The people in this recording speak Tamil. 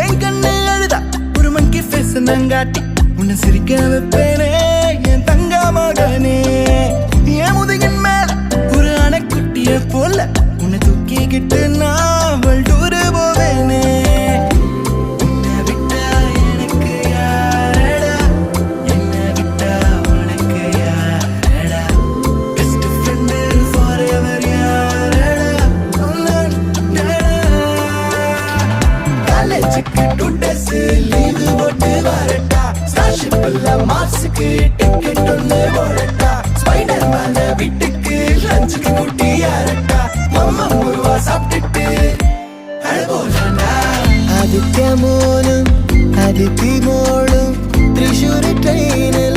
என் கண்ணு அழுதா ஒரு மங்கி ஃபேஸ் நங்காட்டி உன்னை சிரிக்க வைப்பேனே என் தங்க மகனே. என் முதுகின் மேல ஒரு அணைக்குட்டிய போல உன்னை தூக்கிக்கிட்டு நான் டூரு போவேனே. உன்னை விட்டா எனக்கு யாரடா, என்னை விட்டா உனக்கு யாரடா, பெஸ்ட் ஃப்ரெண்டு ஃபாரெவர் யாரடா, காலேஜுக்கு 2 days லீவு போட்டு வரட்டா, ஸ்டார்ஷிப்ல மார்ஸுக்கு டிக்கெட் ஒன்று போடட்டா, ஸ்பைடர் மேல வீட்டுக்கு லஞ்சுக்கு குட்டி யாரட்டா, மம்மா முருவா சாப்பிட்டுட்டு அழகோலண்டா. ആദിത്യ മോനും അതിഥി മോളും തൃശ്ശൂർ ട്രെയിനിൽ